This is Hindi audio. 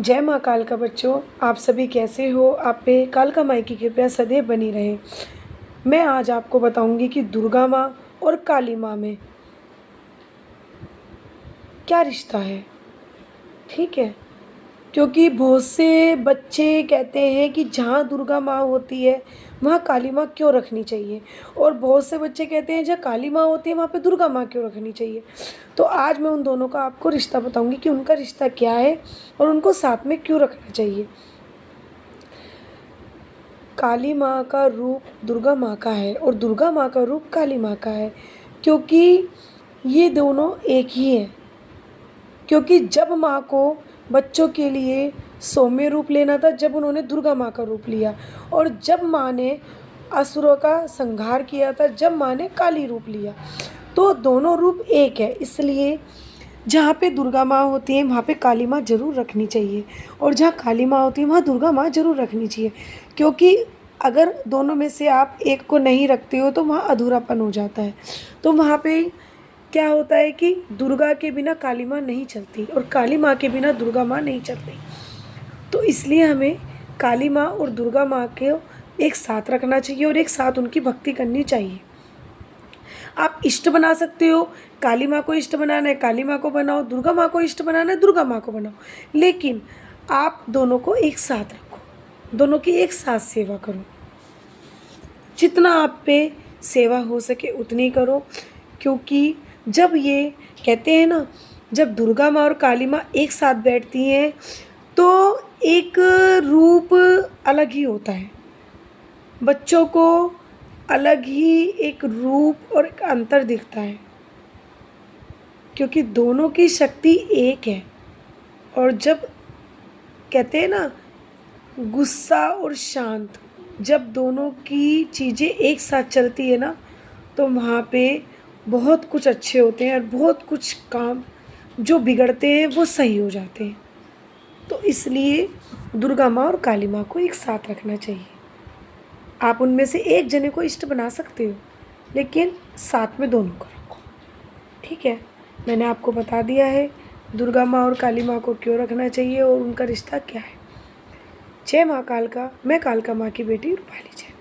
जय माँ कालका बच्चों, आप सभी कैसे हो। आप पे कालका माई की कृपया सदैव बनी रहे। मैं आज आपको बताऊंगी कि दुर्गा माँ और काली माँ में क्या रिश्ता है। ठीक है, क्योंकि बहुत से बच्चे कहते हैं कि जहाँ दुर्गा माँ होती है वहाँ काली माँ क्यों रखनी चाहिए, और बहुत से बच्चे कहते हैं जहाँ काली माँ होती है वहाँ पे दुर्गा माँ क्यों रखनी चाहिए। तो आज मैं उन दोनों का आपको रिश्ता बताऊंगी कि उनका रिश्ता क्या है और उनको साथ में क्यों रखना चाहिए। काली माँ का रूप दुर्गा माँ का है और दुर्गा माँ का रूप काली माँ का है, क्योंकि ये दोनों एक ही हैं। क्योंकि जब माँ को बच्चों के लिए सौम्य रूप लेना था, जब उन्होंने दुर्गा माँ का रूप लिया, और जब माँ ने असुरों का संहार किया था, जब माँ ने काली रूप लिया, तो दोनों रूप एक है। इसलिए जहाँ पे दुर्गा माँ होती है वहाँ पे काली माँ जरूर रखनी चाहिए, और जहाँ काली माँ होती है वहाँ दुर्गा माँ जरूर रखनी चाहिए। क्योंकि अगर दोनों में से आप एक को नहीं रखते हो तो वहाँ अधूरापन हो जाता है। तो वहाँ पे क्या होता है कि दुर्गा के बिना काली माँ नहीं चलती और काली माँ के बिना दुर्गा माँ नहीं चलती। तो इसलिए हमें काली माँ और दुर्गा माँ को एक साथ रखना चाहिए और एक साथ उनकी भक्ति करनी चाहिए। आप इष्ट बना सकते हो, काली माँ को इष्ट बनाना है काली माँ को बनाओ, दुर्गा माँ को इष्ट बनाना है दुर्गा माँ को बनाओ, लेकिन आप दोनों को एक साथ रखो, दोनों की एक साथ सेवा करो। जितना आप पे सेवा हो सके उतनी करो, क्योंकि जब ये कहते हैं ना, जब दुर्गा माँ और काली माँ एक साथ बैठती हैं तो एक रूप अलग ही होता है। बच्चों को अलग ही एक रूप और एक अंतर दिखता है, क्योंकि दोनों की शक्ति एक है। और जब कहते हैं ना, गुस्सा और शांत, जब दोनों की चीज़ें एक साथ चलती है ना, तो वहाँ पे बहुत कुछ अच्छे होते हैं और बहुत कुछ काम जो बिगड़ते हैं वो सही हो जाते हैं। तो इसलिए दुर्गा माँ और काली माँ को एक साथ रखना चाहिए। आप उनमें से एक जने को इष्ट बना सकते हो, लेकिन साथ में दोनों को रखो। ठीक है, मैंने आपको बता दिया है दुर्गा माँ और काली माँ को क्यों रखना चाहिए और उनका रिश्ता क्या है। जय माँ कालका, मैं कालका माँ की बेटी रूपाली जैन।